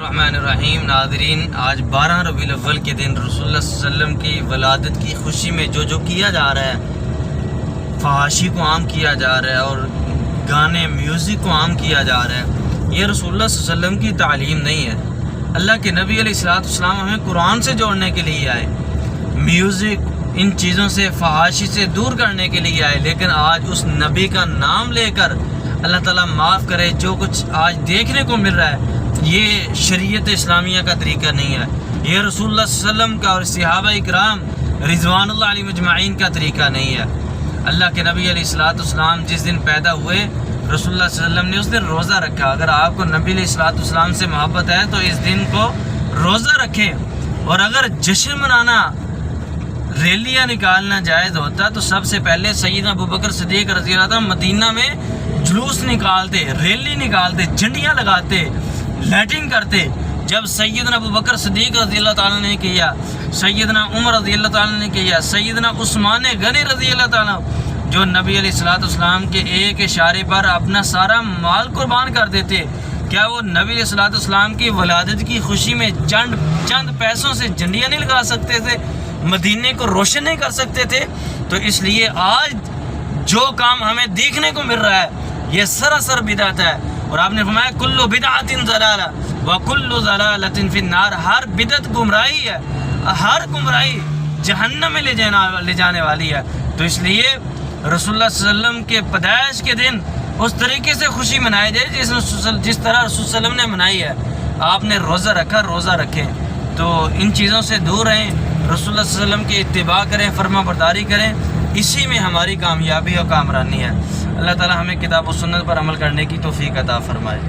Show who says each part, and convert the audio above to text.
Speaker 1: الرحمن الرحیم۔ ناظرین، آج 12 ربیع الاول کے دن رسول اللہ صلی اللہ علیہ وسلم کی ولادت کی خوشی میں جو کیا جا رہا ہے، فحاشی کو عام کیا جا رہا ہے اور گانے میوزک کو عام کیا جا رہا ہے، یہ رسول اللہ صلی اللہ علیہ وسلم کی تعلیم نہیں ہے۔ اللہ کے نبی علیہ السلام ہمیں قرآن سے جوڑنے کے لیے آئے، میوزک ان چیزوں سے، فحاشی سے دور کرنے کے لیے آئے، لیکن آج اس نبی کا نام لے کر اللہ تعالیٰ معاف کرے جو کچھ آج دیکھنے کو مل رہا ہے، یہ شریعت اسلامیہ کا طریقہ نہیں ہے، یہ رسول اللہ صلی اللہ علیہ وسلم کا اور صحابہ اکرام رضوان اللہ علیہ مجمعین کا طریقہ نہیں ہے۔ اللہ کے نبی علیہ السلام جس دن پیدا ہوئے، رسول اللہ صلی اللہ علیہ وسلم نے اس دن روزہ رکھا۔ اگر آپ کو نبی علیہ السلام سے محبت ہے تو اس دن کو روزہ رکھیں، اور اگر جشن منانا، ریلیاں نکالنا جائز ہوتا تو سب سے پہلے سیدنا ابوبکر صدیق رضی اللہ عنہ مدینہ میں جلوس نکالتے، ریلی نکالتے، جھنڈیاں لگاتے، لائٹنگ کرتے۔ جب سیدنا ابوبکر صدیق رضی اللہ تعالیٰ نے کیا، سیدنا عمر رضی اللہ تعالیٰ نے کیا، سیدنا عثمان غنی رضی اللہ تعالیٰ، جو نبی علیہ السلام کے ایک اشارے پر اپنا سارا مال قربان کر دیتے، کیا وہ نبی علیہ السلام کی ولادت کی خوشی میں چند پیسوں سے جھنڈیاں نہیں لگا سکتے تھے، مدینے کو روشن نہیں کر سکتے تھے؟ تو اس لیے آج جو کام ہمیں دیکھنے کو مل رہا ہے یہ سراسر بدعت ہے، اور آپ نے فرمایا کل بدعت ضلالہ وکل ضلالۃ فی النار، ہر بدعت گمراہی ہے، ہر گمراہی جہنم میں لے جانے والی ہے۔ تو اس لیے رسول اللہ صلی اللہ علیہ وسلم کے پیدائش کے دن اس طریقے سے خوشی منائی جائے جس طرح رسول صلی اللہ علیہ وسلم نے منائی ہے۔ آپ نے روزہ رکھا، روزہ رکھیں، تو ان چیزوں سے دور رہیں، رسول اللہ صلی اللہ علیہ وسلم کی اتباع کریں، فرما برداری کریں، اسی میں ہماری کامیابی اور کامرانی ہے۔ اللہ تعالی ہمیں کتاب و سنت پر عمل کرنے کی توفیق عطا فرمائے۔